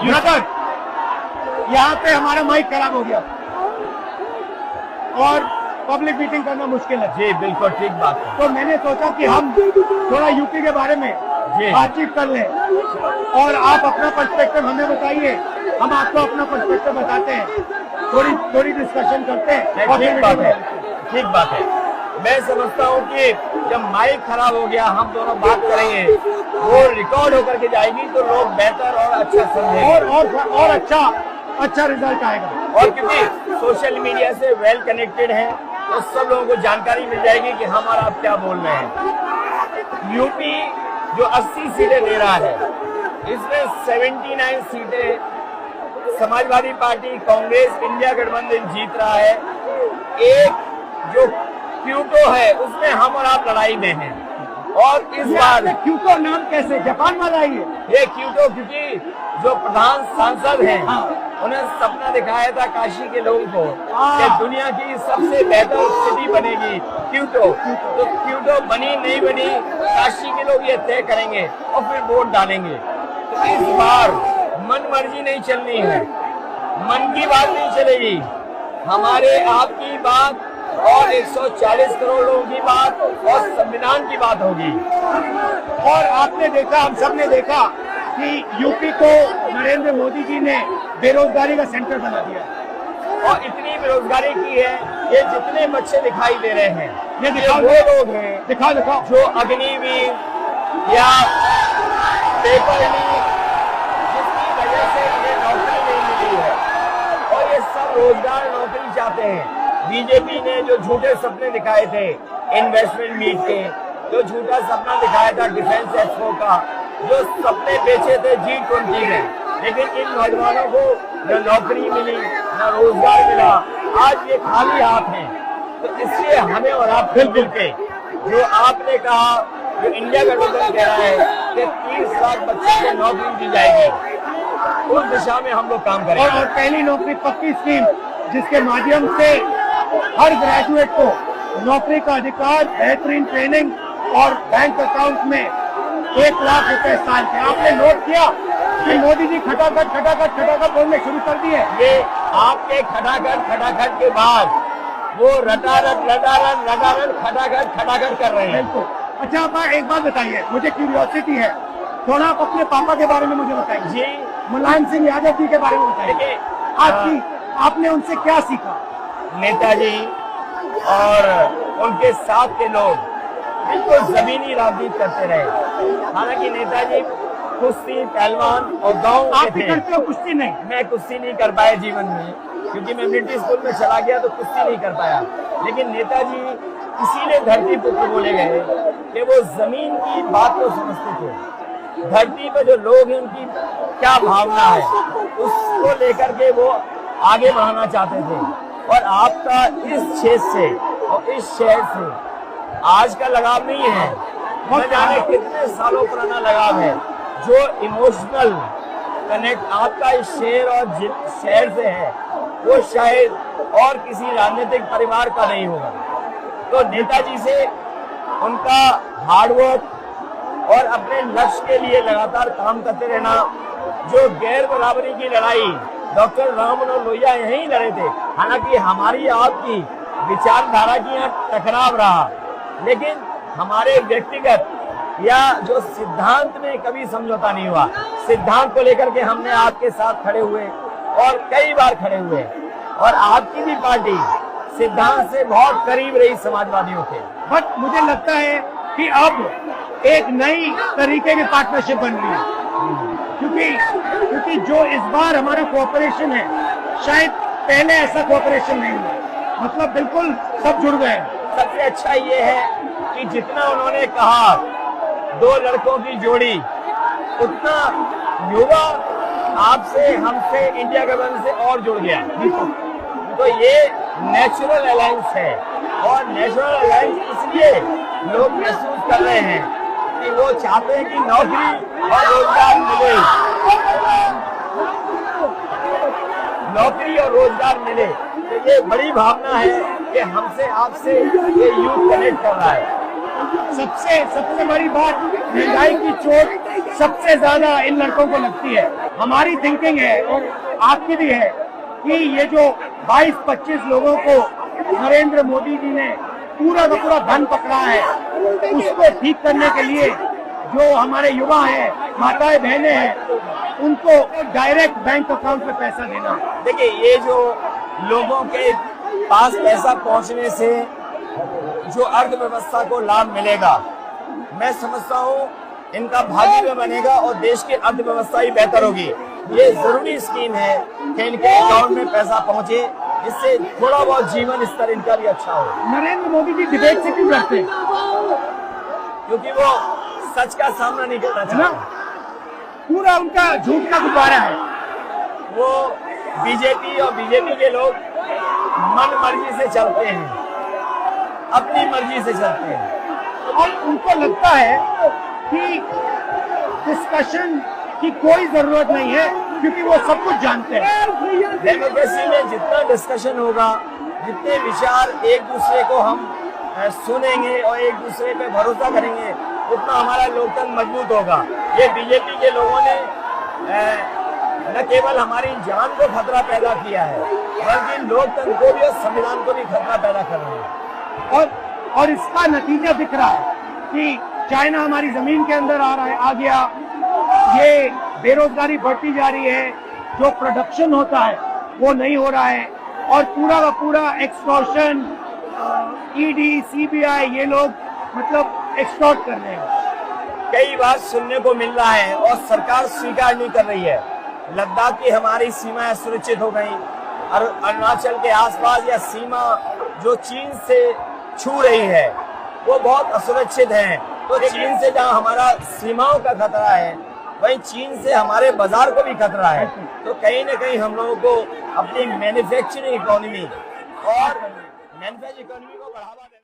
Brother, यहाँ पे हमारा माइक खराब हो गया और पब्लिक मीटिंग करना मुश्किल है। जी बिल्कुल ठीक बात है। तो मैंने सोचा कि हम थोड़ा यूपी के बारे में बातचीत कर लें और आप अपना पर्सपेक्टिव हमें बताइए, हम आपको अपना पर्सपेक्टिव बताते हैं, थोड़ी डिस्कशन करते हैं। ठीक बात है। मैं समझता हूँ कि जब माइक खराब हो गया हम दोनों बात करेंगे, वो रिकॉर्ड होकर के जाएगी तो लोग बेहतर और अच्छा समझेंगे और अच्छा रिजल्ट आएगा। और क्योंकि सोशल मीडिया से वेल कनेक्टेड है तो सब लोगों को जानकारी मिल जाएगी कि हम और आप क्या बोल रहे हैं। यूपी जो 80 सीटें दे रहा है, इसमें 79 सीटें समाजवादी पार्टी, कांग्रेस, इंडिया गठबंधन जीत रहा है। एक जो क्यूटो है उसमें हम और आप लड़ाई में हैं। और इस बार क्यूटो नाम कैसे जापान वाला है ये क्यूटो, क्योंकि जो प्रधान सांसद हैं उन्हें सपना दिखाया था काशी के लोगों को कि दुनिया की सबसे बेहतर सिटी बनेगी क्यूटो। तो क्यूटो बनी नहीं बनी काशी के लोग ये तय करेंगे और फिर वोट डालेंगे। तो इस बार मन मर्जी नहीं चलनी है, मन की बात नहीं चलेगी, हमारे आपकी बात और 140 करोड़ लोगों की बात और संविधान की बात होगी। और आपने देखा, हम सब ने देखा कि यूपी को नरेंद्र मोदी जी ने बेरोजगारी का सेंटर बना दिया और इतनी बेरोजगारी की है। ये जितने बच्चे दिखाई दे रहे हैं ये वो लोग हैं, दिखाओ जो अग्निवीर या पेपर लीक, जिसकी वजह से इन्हें नौकरी नहीं मिली है और ये सब रोजगार नौकरी चाहते हैं। बीजेपी ने जो झूठे सपने दिखाए थे इन्वेस्टमेंट मीट के, जो झूठा सपना दिखाया था डिफेंस एक्सपो का, जो सपने बेचे थे G20 में, लेकिन इन नौजवानों को न नौकरी मिली न रोजगार मिला, आज ये खाली हाथ हैं। तो इसलिए हमें और आप मिलजुल के, जो आपने कहा, जो इंडिया गठबंधन कह रहा है कि 30 लाख बच्चों को नौकरी दी जाएगी, उस दिशा में हम लोग काम करेंगे। और पहली नौकरी पक्की स्कीम जिसके माध्यम से हर ग्रेजुएट को नौकरी का अधिकार, बेहतरीन ट्रेनिंग और बैंक अकाउंट में 1 लाख रुपए साल के। आपने नोट किया कि मोदी जी खटाखट बोलने शुरू कर दिए। ये आपके खटाखट के बाद वो रटारट खटाखट कर रहे हैं। बिल्कुल। अच्छा, आप एक बात बताइए, मुझे क्यूरियोसिटी है, थोड़ा आप अपने पापा के बारे में मुझे बताइए जी। मुलायम सिंह यादव जी के बारे में बताइए। आपने उनसे क्या सीखा? नेताजी और उनके साथ के लोग बिल्कुल जमीनी राजनीति करते रहे। हालांकि नेताजी कुश्ती, पहलवान और गाँव आप भी करते हो कुश्ती? नहीं, मैं कुश्ती नहीं कर पाया जीवन में, क्योंकि मैं मिलिट्री स्कूल में चला गया तो कुश्ती नहीं कर पाया। लेकिन नेताजी इसीलिए धरती पुत्र बोले गए कि वो जमीन की बात को समझते थे। धरती पर जो लोग हैं उनकी क्या भावना है उसको लेकर के वो आगे बढ़ाना चाहते थे। और आपका इस क्षेत्र से और इस शहर से आज का लगाव नहीं है, न जाने कितने सालों पुराना लगाव है। जो इमोशनल कनेक्ट आपका इस शहर और शहर से है वो शायद और किसी राजनीतिक परिवार का नहीं होगा। तो नेताजी से उनका हार्डवर्क और अपने लक्ष्य के लिए लगातार काम करते रहना, जो गैर बराबरी की लड़ाई डॉक्टर राम मनोहर लोहिया यहीं लड़े थे। हालांकि हमारी आपकी विचारधारा की यहाँ टकराव रहा, लेकिन हमारे व्यक्तिगत या जो सिद्धांत में कभी समझौता नहीं हुआ। सिद्धांत को लेकर के हमने आपके साथ खड़े हुए और कई बार खड़े हुए, और आपकी भी पार्टी सिद्धांत से बहुत करीब रही समाजवादियों के। बट मुझे लगता है कि अब एक नई तरीके की पार्टनरशिप बन रही है, क्योंकि जो इस बार हमारा कोऑपरेशन है, शायद पहले ऐसा कोऑपरेशन नहीं हुआ। मतलब बिल्कुल सब जुड़ गए। सबसे अच्छा ये है कि जितना उन्होंने कहा 2 लड़कों की जोड़ी, उतना युवा आपसे, हमसे, इंडिया गठबंधन से और जुड़ गया। तो ये नेचुरल अलायंस है, और नेचुरल अलायंस इसलिए लोग महसूस कर रहे हैं कि वो चाहते हैं कि नौकरी और रोजगार मिले, नौकरी और रोजगार मिले। तो ये बड़ी भावना है कि हमसे आपसे ये यूथ कनेक्ट कर रहा है। सबसे बड़ी बात, महंगाई की चोट सबसे ज्यादा इन लड़कों को लगती है। हमारी थिंकिंग है और आपकी भी है कि ये जो 22-25 लोगों को नरेंद्र मोदी जी ने पूरा का पूरा धन पकड़ा है, उसको ठीक करने के लिए जो हमारे युवा हैं, माताएं बहनें हैं, उनको डायरेक्ट बैंक अकाउंट में पैसा देना। देखिए, ये जो लोगों के पास पैसा पहुंचने से जो अर्थव्यवस्था को लाभ मिलेगा, मैं समझता हूँ इनका भाग्य भी बनेगा और देश की अर्थव्यवस्था ही बेहतर होगी। ये जरूरी स्कीम है कि इनके अकाउंट में पैसा पहुंचे, जिससे थोड़ा बहुत जीवन स्तर इनका भी अच्छा हो। नरेंद्र मोदी जी डिबेट से क्यों डरते हैं? क्योंकि वो सच का सामना नहीं करना चाहते। पूरा उनका झूठ का गुब्बारा है। वो बीजेपी और बीजेपी के लोग मन मर्जी से चलते हैं, अपनी मर्जी से चलते हैं और उनको लगता है कि डिस्कशन की कोई जरूरत नहीं है, क्योंकि वो सब कुछ जानते हैं। डेमोक्रेसी में जितना डिस्कशन होगा, जितने विचार एक दूसरे को हम सुनेंगे और एक दूसरे पे भरोसा करेंगे, उतना हमारा लोकतंत्र मजबूत होगा। ये बीजेपी के लोगों ने न केवल हमारी जान को खतरा पैदा किया है, बल्कि लोकतंत्र को भी और संविधान को भी खतरा पैदा कर रहे हैं। और इसका नतीजा दिख रहा है कि चाइना हमारी जमीन के अंदर आ गया, ये बेरोजगारी बढ़ती जा रही है, जो प्रोडक्शन होता है वो नहीं हो रहा है, और पूरा का पूरा एक्सटॉर्शन, ईडी, सीबीआई, ये लोग मतलब एक्सटॉर्ट कर रहे हैं। कई बार सुनने को मिल रहा है और सरकार स्वीकार नहीं कर रही है, लद्दाख की हमारी सीमाएं सुरक्षित हो गई, और अरुणाचल के आसपास या सीमा जो चीन से छू रही है वो बहुत असुरक्षित है। तो चीन से जहां हमारा सीमाओं का खतरा है, वहीं चीन से हमारे बाजार को भी खतरा है। तो कहीं न कहीं हम लोगों को अपनी मैन्युफैक्चरिंग इकोनॉमी को बढ़ावा देना